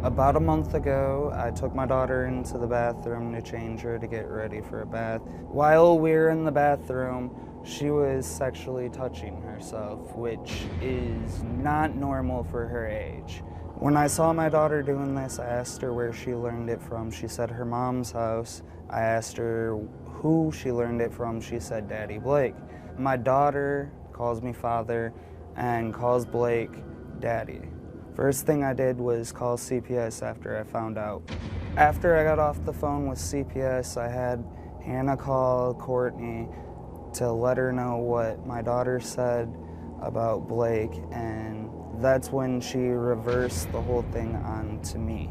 About a month ago, I took my daughter into the bathroom to change her to get ready for a bath. While we were in the bathroom, she was sexually touching herself, which is not normal for her age. When I saw my daughter doing this, I asked her where she learned it from. She said her mom's house. I asked her who she learned it from. She said Daddy Blake. My daughter calls me father and calls Blake Daddy. First thing I did was call CPS after I found out. After I got off the phone with CPS, I had Hannah call Courtney to let her know what my daughter said about Blake, and that's when she reversed the whole thing onto me,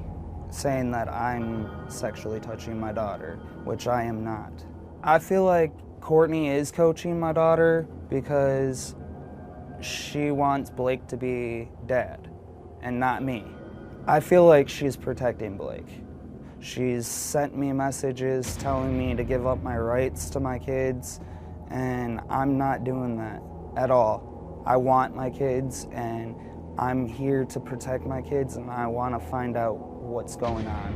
saying that I'm sexually touching my daughter, which I am not. I feel like Courtney is coaching my daughter because she wants Blake to be dad and not me. I feel like she's protecting Blake. She's sent me messages telling me to give up my rights to my kids, and I'm not doing that at all. I want my kids, and I'm here to protect my kids, and I want to find out what's going on.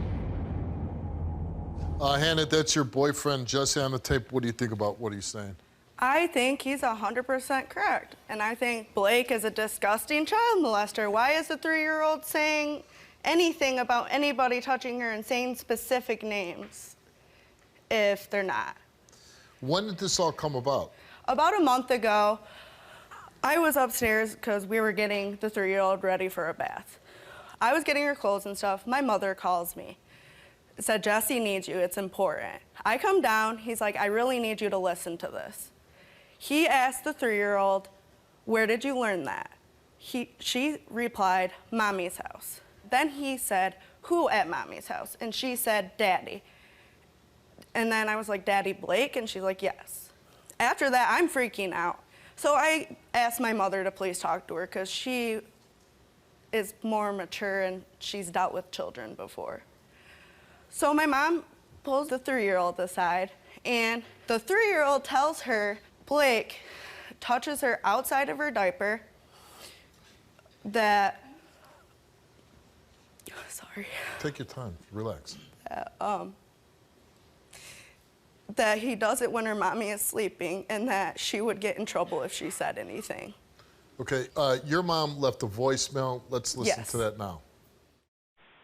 Hannah, that's your boyfriend, Jesse, on the tape. What do you think about what he's saying? I think he's 100% correct. And I think Blake is a disgusting child molester. Why is a 3-year-old saying anything about anybody touching her and saying specific names if they're not? When did this all come about? About a month ago, I was upstairs because we were getting the 3-year-old ready for a bath. I was getting her clothes and stuff. My mother calls me. Said, Jesse needs you, it's important. I come down, he's like, I really need you to listen to this. He asked the 3-year-old, where did you learn that? She replied, Mommy's house. Then he said, who at Mommy's house? And she said, Daddy. And then I was like, Daddy Blake? And she's like, yes. After that, I'm freaking out. So I asked my mother to please talk to her because she is more mature and she's dealt with children before. So my mom pulls the 3-year-old aside, and the 3-year-old tells her Blake touches her outside of her diaper, that, sorry. Take your time, relax. That he does it when her mommy is sleeping, and that she would get in trouble if she said anything. Okay, your mom left a voicemail. Let's listen Yes. to that now.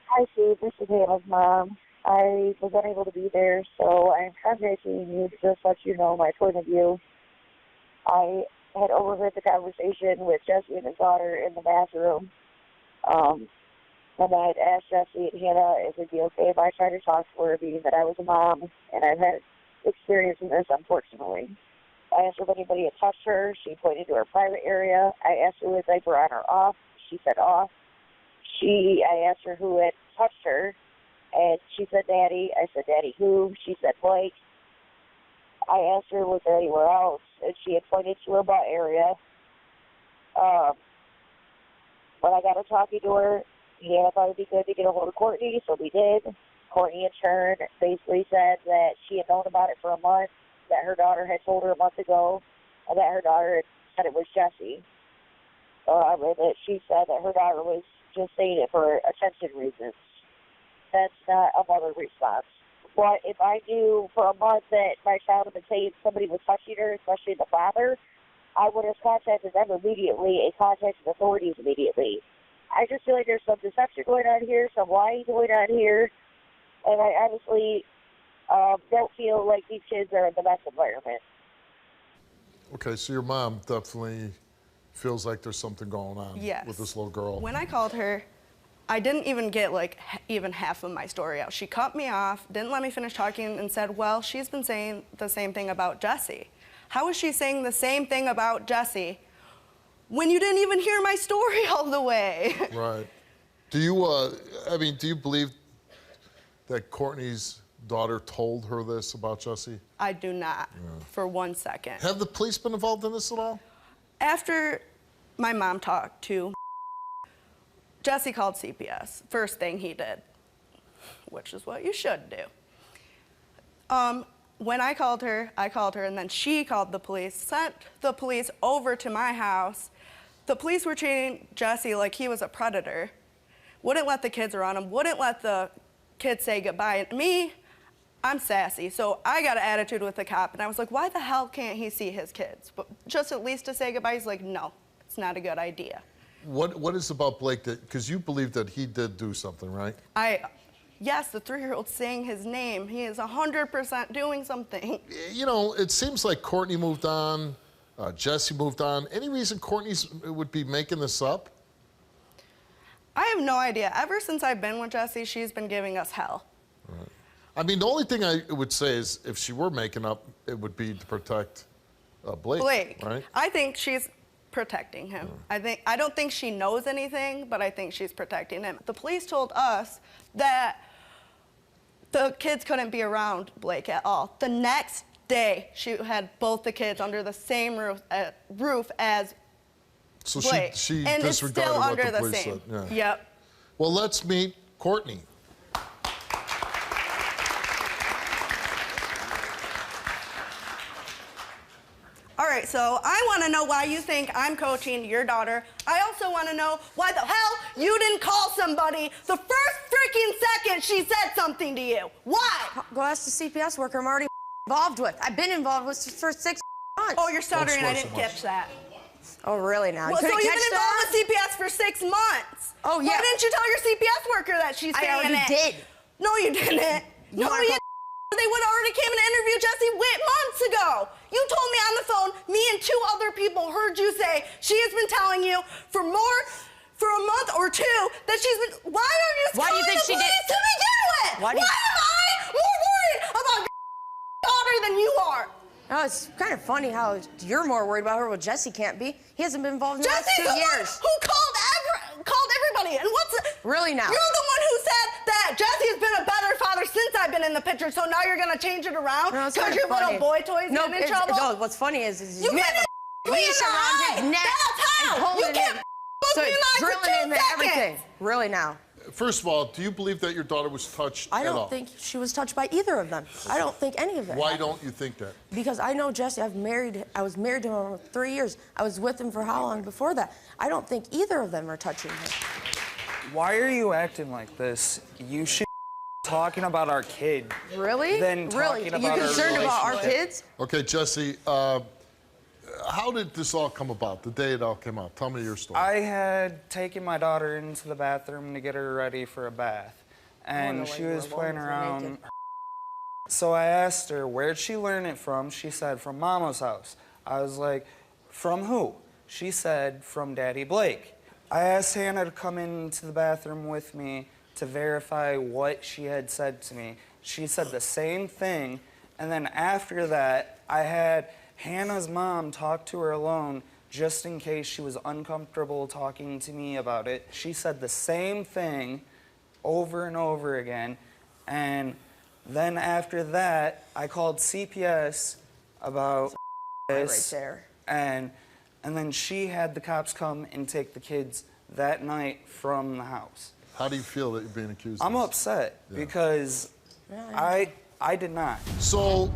Hi, Steve. This is Hannah's mom. I was unable to be there, so I'm contacting you to just let you know my point of view. I had overheard the conversation with Jesse and his daughter in the bathroom. And I had asked Jesse and Hannah if it'd be okay if I tried to talk to her, being that I was a mom, and I've had experience in this, unfortunately. I asked her if anybody had touched her. She pointed to her private area. I asked her was the diaper on or off. She said off. I asked her who had touched her, and she said Daddy. I said, Daddy who? She said Blake. I asked her was there anywhere else, and she had pointed to her butt area. When I got to talking to her, Hannah thought it'd be good to get a hold of Courtney, so we did. Courtney, in turn, basically said that she had known about it for a month, that her daughter had told her a month ago, and that her daughter had said it was Jesse. That she said that her daughter was just saying it for attention reasons. That's not a mother response. But if I knew for a month that my child had been saying somebody was touching her, especially the father, I would have contacted them immediately and contacted authorities immediately. I just feel like there's some deception going on here, some lying going on here, and I honestly don't feel like these kids are in the best environment. Okay, so your mom definitely feels like there's something going on Yes. with this little girl. When I called her, I didn't even get like even half of my story out. She cut me off, didn't let me finish talking, and said, well, she's been saying the same thing about Jesse. How is she saying the same thing about Jesse when you didn't even hear my story all the way? Right. Do you, do you believe that Courtney's daughter told her this about Jesse? I do not, for 1 second. Have the police been involved in this at all? After my mom talked to Jesse called CPS, first thing he did, which is what you should do. When I called her, and then she called the police, sent the police over to my house. The police were treating Jesse like he was a predator, wouldn't let the kids around him, wouldn't let the kids say goodbye. And me, I'm sassy, so I got an attitude with the cop, and I was like, why the hell can't he see his kids? But just at least to say goodbye, he's like, no, it's not a good idea. What is about Blake that, because you believe that he did do something, right? Yes, the 3-year-old saying his name, he is 100% doing something. You know, it seems like Courtney moved on, Jesse moved on. Any reason Courtney would be making this up? I have no idea. Ever since I've been with Jesse, she's been giving us hell. Right. I mean, the only thing I would say is if she were making up, it would be to protect Blake, right? I think she's protecting him. I don't think she knows anything, but I think she's protecting him. The police told us that the kids couldn't be around Blake at all. The next day, she had both the kids under the same roof as So Blake. she and it's disregarded still what under the the police same. said. Yeah. Yep. Well, let's meet Courtney. All right, so I want to know why you think I'm coaching your daughter. I also want to know why the hell you didn't call somebody the first freaking second she said something to you. Why? Go ask the CPS worker I'm already involved with. I've been involved with for 6 months. Oh, you're stuttering. I swear so didn't much. catch that. Oh, really now? Well, so Couldn't you've catch been involved that? with CPS for 6 months. Oh, yeah. Why didn't you tell your CPS worker that she's I saying already it? did. No, you didn't. You No, wanna you go- They would already came and interviewed Jesse Witt months ago. You told me on the phone, me and 2 other people heard you say she has been telling you for a month or 2 that she's been. Why are you Why do you calling think the she did- police to begin with? Why Why do you- am I more worried about your daughter than you are? Oh, it's kind of funny how you're more worried about her, well, Jesse can't be. He hasn't been involved in the last Jesse's 2 the one years. who called everybody. And what's Really now? You're the one who said that Jesse has been a better father since I've been in the picture. So now you're gonna change it around No, it's because kinda your funny. little boy toys No, getting in trouble. No, what's funny is You you have can't a leash around his neck That's how. and holding You can't him. look So me in the eye for drilling 2 him and seconds. everything. Really now? First of all, do you believe that your daughter was touched I at all? don't think she was touched by either of them. I don't think any of it. Why don't you think that? Because I know Jesse, I was married to him for 3 years. I was with him for how long before that? I don't think either of them are touching him. Why are you acting like this? You should be talking about our kid. Really? Than Really? talking You're about our concerned about our relationship. kids? Okay, Jesse, how did this all come about, the day it all came out? Tell me your story. I had taken my daughter into the bathroom to get her ready for a bath, and she was playing around. So I asked her, where'd she learn it from? She said, from Mama's house. I was like, from who? She said, from Daddy Blake. I asked Hannah to come into the bathroom with me to verify what she had said to me. She said the same thing, and then after that, I had Hannah's mom talk to her alone just in case she was uncomfortable talking to me about it. She said the same thing over and over again, and then after that, I called CPS about this, Right there. and then she had the cops come and take the kids that night from the house. How do you feel that you're being accused I'm of this? upset Yeah. because I did not. So,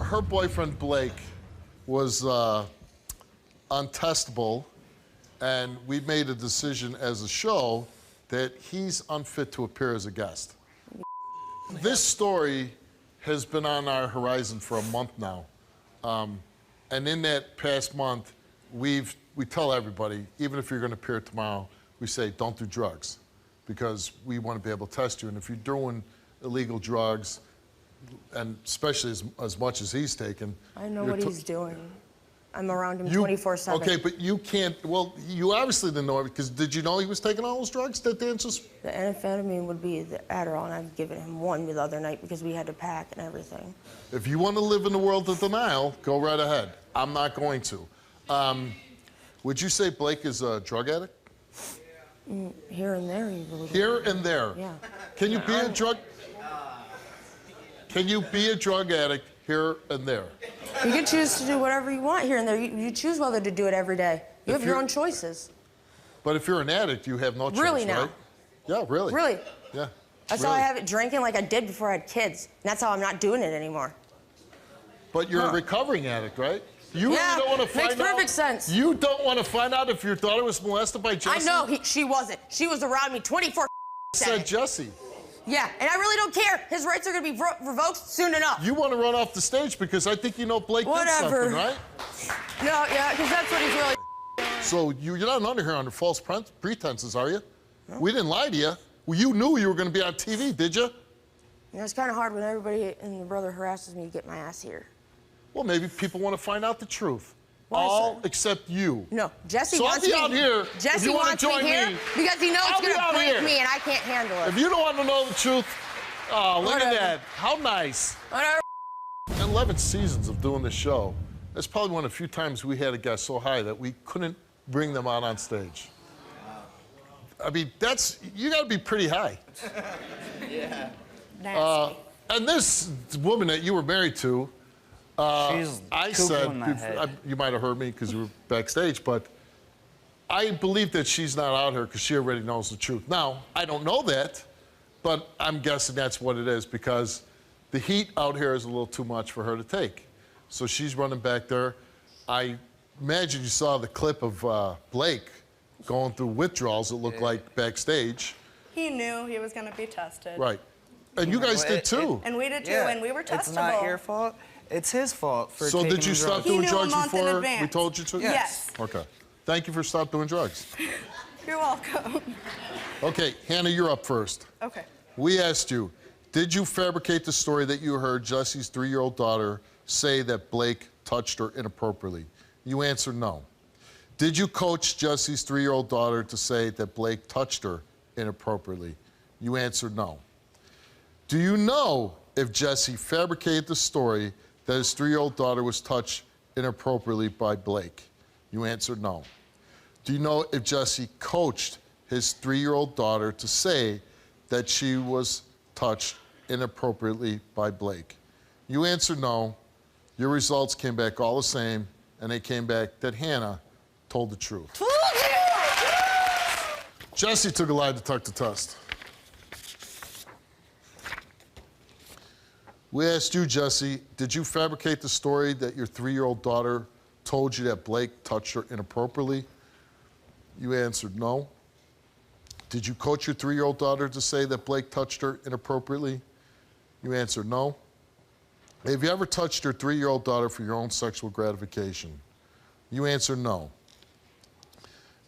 her boyfriend Blake was untestable, and we made a decision as a show that he's unfit to appear as a guest. This story has been on our horizon for a month now. And in that past month, we tell everybody, even if you're going to appear tomorrow, we say, don't do drugs, because we want to be able to test you. And if you're doing illegal drugs, and especially as much as he's taken. I know you're what he's doing. I'm around him 24/7. Okay, but you can't, well, you obviously didn't know it, because did you know he was taking all those drugs that Dan just... The amphetamine would be the Adderall, and I've given him one the other night because we had to pack and everything. If you want to live in the world of denial, go right ahead. I'm not going to. Would you say Blake is a drug addict? Here and there, you believe. Here and there. Yeah. Can you be a drug... Can you be a drug addict here and there? You can choose to do whatever you want here and there. You choose whether to do it every day. You have your own choices. But if you're an addict, you have no choice, Really now? right? Yeah, really. Really. Yeah. That's how I have it drinking like I did before I had kids. And that's how I'm not doing it anymore. But you're a recovering addict, right? You Yeah, really don't want to find makes out. perfect sense. You don't want to find out if your daughter was molested by Jesse? I know she wasn't. She was around me 24 said Jesse. Yeah, and I really don't care. His rights are going to be revoked soon enough. You want to run off the stage because I think you know Blake did something, right? No, yeah, because that's what he's really. So you're not under here under false pretenses, are you? No. We didn't lie to you. Well, you knew you were going to be on TV, did you? You know, it's kind of hard when everybody and your brother harasses me to get my ass here. Well, maybe people want to find out the truth. Why, all sir? except you. No, Jesse so wants I'll be me out here. Jesse wants me here because he knows it's going to break me and I can't handle it. If you don't want to know the truth, oh, look Whatever. at that. How nice. Whatever. 11 seasons of doing this show, that's probably one of the few times we had a guest so high that we couldn't bring them out on stage. I mean, you got to be pretty high. Yeah. Nasty. And this woman that you were married to, I said, you might have heard me because you were backstage, but I believe that she's not out here because she already knows the truth. Now, I don't know that, but I'm guessing that's what it is because the heat out here is a little too much for her to take. So she's running back there. I imagine you saw the clip of Blake going through withdrawals, it looked like, backstage. He knew he was going to be tested. Right. And you guys did too. And we did too, Yeah, and we were testable. It's not your fault. It's his fault for So taking did you the stop drugs. doing He knew drugs a month in before advance. we told you to? Yes. Okay. Thank you for stop doing drugs. You're welcome. Okay, Hannah, you're up first. Okay. We asked you, did you fabricate the story that you heard Jesse's 3-year-old daughter say that Blake touched her inappropriately? You answered no. Did you coach Jesse's 3-year-old daughter to say that Blake touched her inappropriately? You answered no. Do you know if Jesse fabricated the story that his 3-year-old daughter was touched inappropriately by Blake? You answered no. Do you know if Jesse coached his 3-year-old daughter to say that she was touched inappropriately by Blake? You answered no. Your results came back all the same, and they came back that Hannah told the truth. Jesse took a lie detector test. We asked you, Jesse, did you fabricate the story that your 3-year-old daughter told you that Blake touched her inappropriately? You answered no. Did you coach your 3-year-old daughter to say that Blake touched her inappropriately? You answered no. Have you ever touched your 3-year-old daughter for your own sexual gratification? You answered no.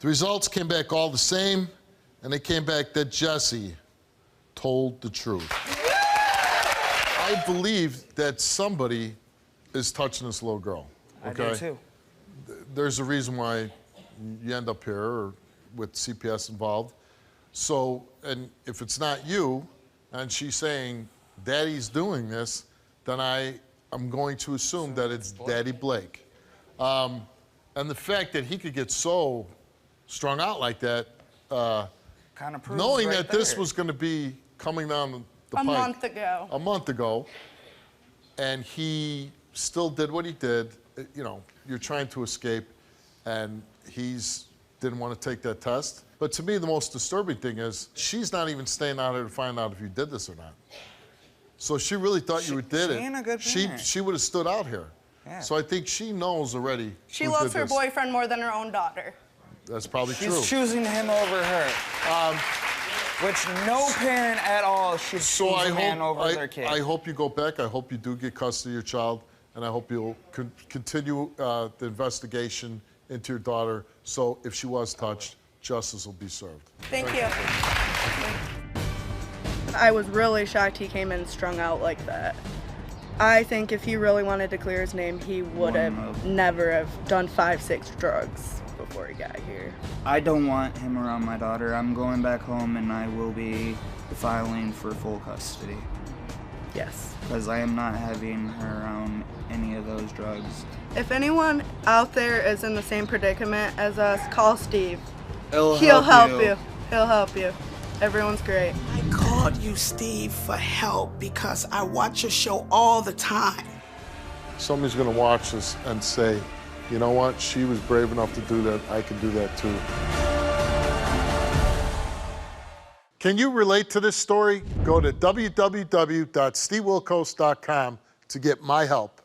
The results came back all the same, and they came back that Jesse told the truth. I believe that somebody is touching this little girl. Okay? I do too. There's a reason why you end up here or with CPS involved. So, and if it's not you, and she's saying, Daddy's doing this, then I'm going to assume that it's Daddy Blake. And the fact that he could get so strung out like that, Kind of proves knowing right that this there. was going to be coming down the pipe. A month ago. And he still did what he did. You know, you're trying to escape, and didn't want to take that test. But to me, the most disturbing thing is she's not even staying out here to find out if you did this or not. So she really thought you did it. She ain't a good parent. She would have stood out here. Yeah. So I think she knows already. She who loves did her this. boyfriend more than her own daughter. That's probably She's true. choosing him over her. Which no parent at all should choose a man over their kid. I hope you go back. I hope you do get custody of your child, and I hope you'll continue the investigation into your daughter. So if she was touched, justice will be served. Thank you. I was really shocked he came in strung out like that. I think if he really wanted to clear his name, he would have never have done 5-6 drugs before he got here. I don't want him around my daughter. I'm going back home and I will be filing for full custody. Yes. Because I am not having her around any of those drugs. If anyone out there is in the same predicament as us, call Steve. He'll help you. He'll help you. Everyone's great. I called you, Steve, for help because I watch your show all the time. Somebody's going to watch this and say, you know what? She was brave enough to do that. I can do that too. Can you relate to this story? Go to www.stevewilkos.com to get my help